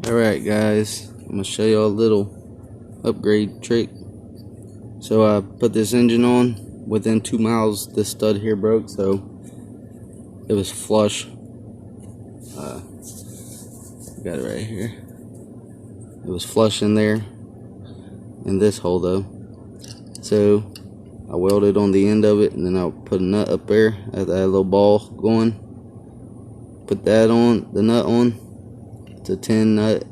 Alright guys, I'm going to show you a little upgrade trick. So I put this engine on. Within 2 miles this stud here broke, so it was flush. Got it right here. It was flush in there, in this hole though. So I welded on the end of it, and then I'll put a nut up there at that little ball going. Put that on, the nut on. It's a 10 nut,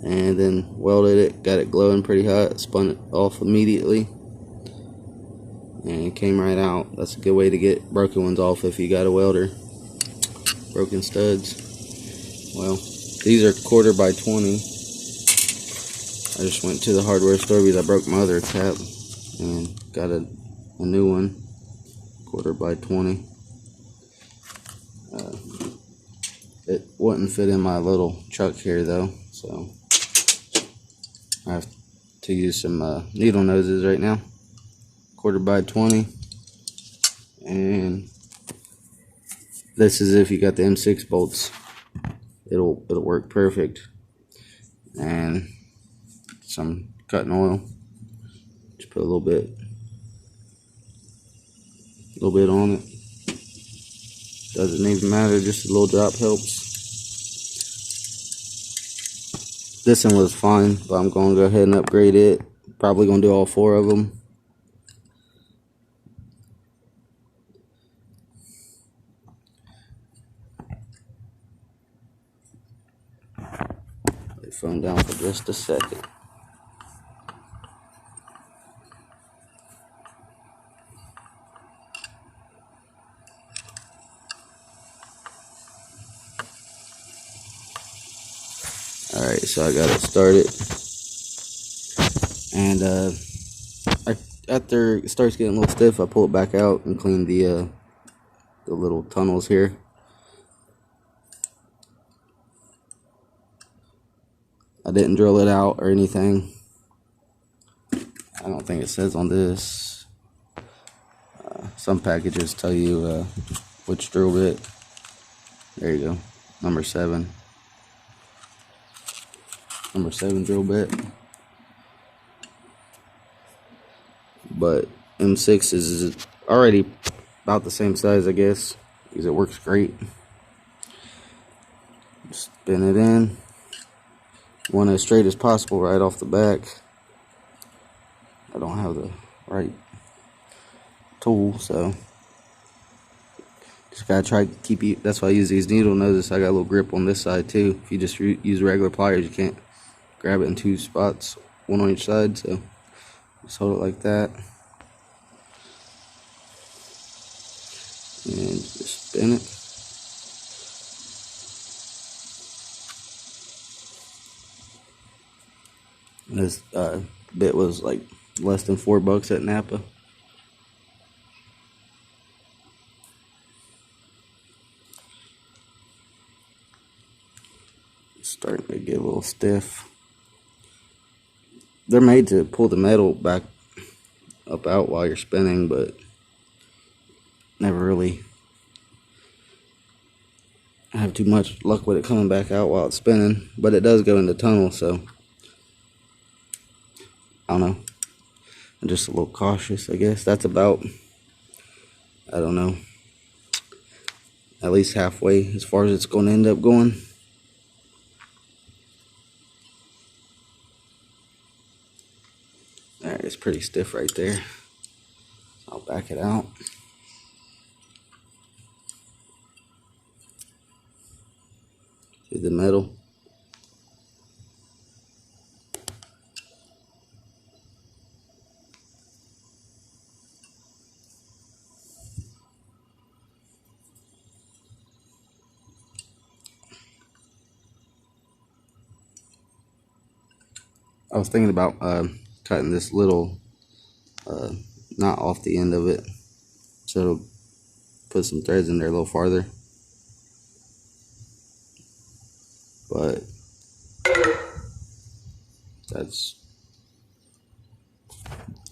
and then welded it, got it glowing pretty hot, spun it off immediately, and it came right out. That's a good way to get broken ones off if you got a welder. Broken studs. Well, these are 1/4 by 20. I just went to the hardware store because I broke my other tap and got a new one, 1/4 by 20. It wouldn't fit in my little truck here though, so I have to use some needle noses right now. 1/4 by 20, and this is if you got the M6 bolts. It'll work perfect. And some cutting oil. Just put a little bit on it. Doesn't even matter, just a little drop helps. This one was fine, but I'm going to go ahead and upgrade it. Probably going to do all 4 of them. Let the phone down for just a second. Alright, so I got it started, and after it starts getting a little stiff, I pull it back out and clean the little tunnels here. I didn't drill it out or anything. I don't think it says on this. Some packages tell you which drill bit. There you go, number 7. Number 7 drill bit. But M6 is already about the same size, I guess, because it works great. Spin it in. Want it as straight as possible right off the back. I don't have the right tool, so just gotta try to keep you. That's why I use these needle noses. I got a little grip on this side too. If you just use regular pliers, you can't grab it in 2 spots, one on each side, so just hold it like that and just spin it. And this bit was like less than $4 at Napa. It's starting to get a little stiff. They're made to pull the metal back up out while you're spinning, but never really have too much luck with it coming back out while it's spinning. But it does go into tunnel, so I don't know. I'm just a little cautious, I guess. That's about, I don't know, at least halfway as far as it's going to end up going. Alright, it's pretty stiff right there. I'll back it out. See the metal? I was thinking about cutting this little knot off the end of it, so it'll put some threads in there a little farther. But that's,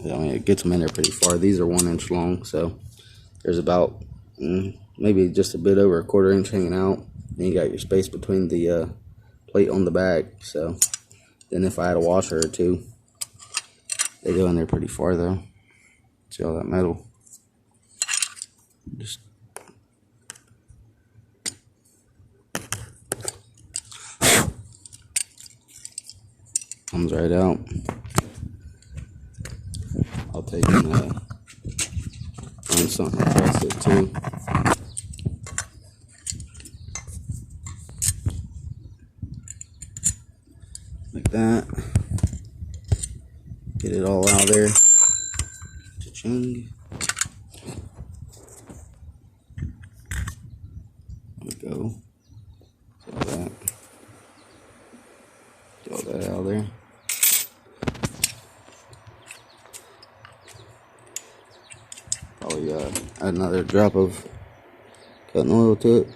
I mean, it gets them in there pretty far. These are 1 inch long, so there's about maybe just a bit over a 1/4 inch hanging out. Then you got your space between the plate on the back. So then if I had a washer or two, they go in there pretty far though. See all that metal? Just comes right out. I'll take and find something to press it too. Like that. Get it all out there. Cha-ching. There we go. All that. Get all that out there. Probably add another drop of cutting oil to it.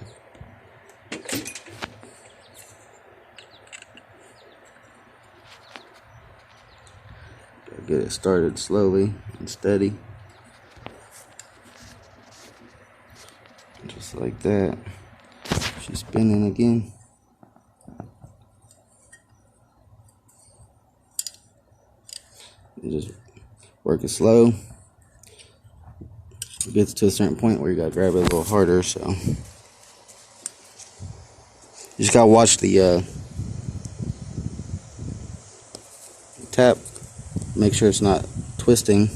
Gotta get it started slowly and steady. Just like that. She's spinning again. You just work it slow. It gets to a certain point where you gotta grab it a little harder, so you just gotta watch the tap, make sure it's not twisting,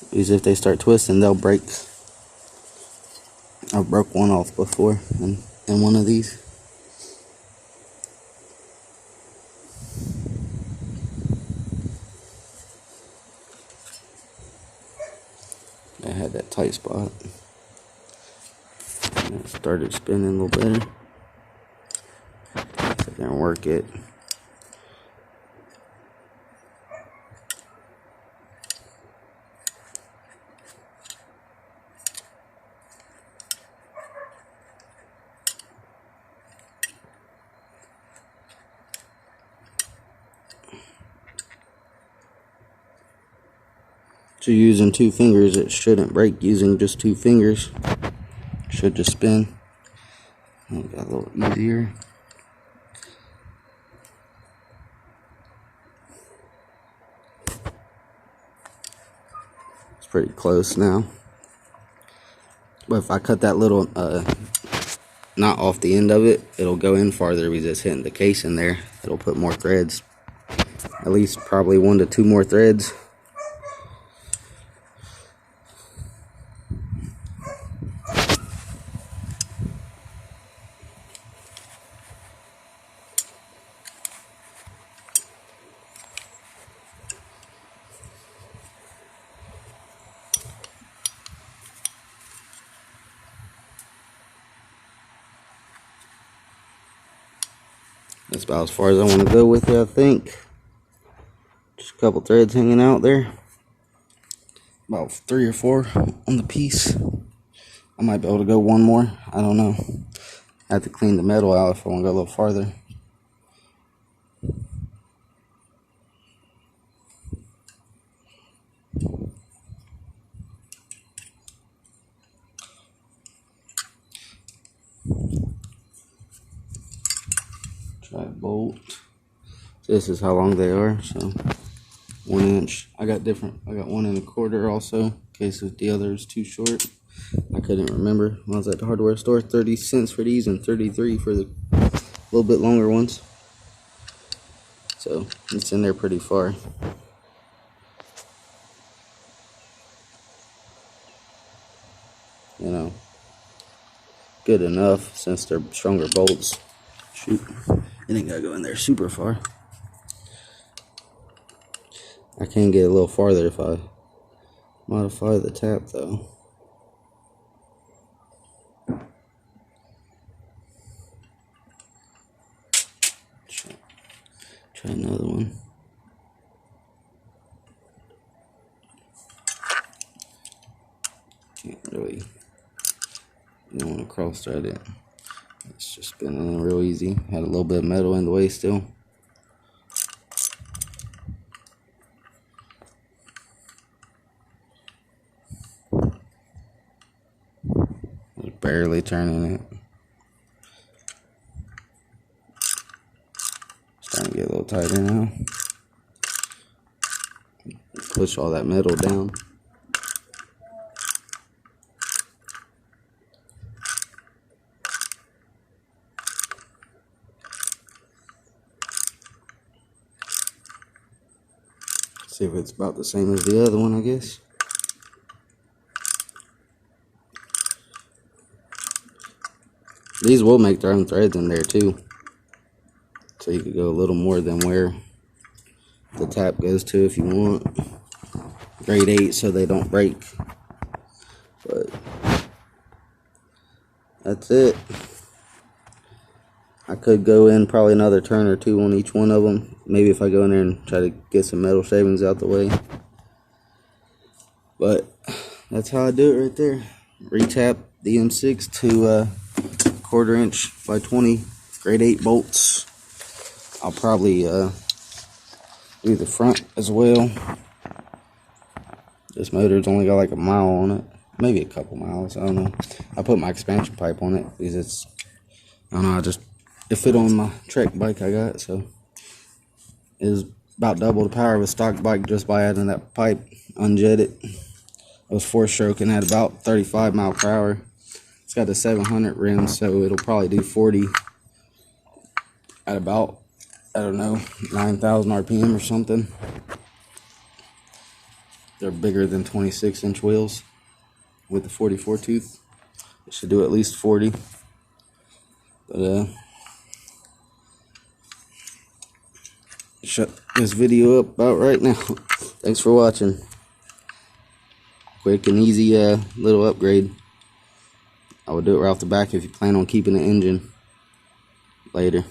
because if they start twisting they'll break. I broke one off before in one of these. I had that tight spot. And it started spinning a little better. Sit there and work it. So using 2 fingers, it shouldn't break. Using just 2 fingers, it should just spin. And it got a little easier. It's pretty close now. But if I cut that little knot off the end of it, it'll go in farther because it's hitting the case in there. It'll put more threads. At least probably 1 to 2 more threads. That's about as far as I want to go with it, I think. Just a couple threads hanging out there. About 3 or 4 on the piece. I might be able to go 1 more. I don't know. I have to clean the metal out if I want to go a little farther. Try a bolt. This is how long they are, so 1 inch. I got 1 1/4 also, in case if the other is too short. I couldn't remember when I was at the hardware store. 30 cents for these and 33 for the little bit longer ones. So it's in there pretty far. You know, good enough since they're stronger bolts. Shoot, it ain't gotta go in there super far. I can get a little farther if I modify the tap though. Try another one. Can't really, you don't want to cross thread it. It's just spinning real easy. Had a little bit of metal in the way still. Barely turning it. Get a little tighter now. Push all that metal down. See if it's about the same as the other one, I guess. These will make their own threads in there too. So you could go a little more than where the tap goes to if you want. Grade 8 so they don't break. But that's it. I could go in probably another turn or two on each one of them. Maybe if I go in there and try to get some metal shavings out the way. But that's how I do it right there. Retap the M6 to 1/4 inch by 20 grade 8 bolts. I'll probably do the front as well. This motor's only got like a mile on it, maybe a couple miles, I don't know. I put my expansion pipe on it because it's, I don't know, it fit on my Trek bike I got, so it was about double the power of a stock bike just by adding that pipe unjetted. It was 4-stroke and had about 35 mile per hour. It's got the 700 rims, so it'll probably do 40 at about, I don't know, 9,000 RPM or something. They're bigger than 26-inch wheels with the 44 tooth. It should do at least 40. But shut this video up about right now. Thanks for watching. Quick and easy little upgrade. I would do it right off the back if you plan on keeping the engine later.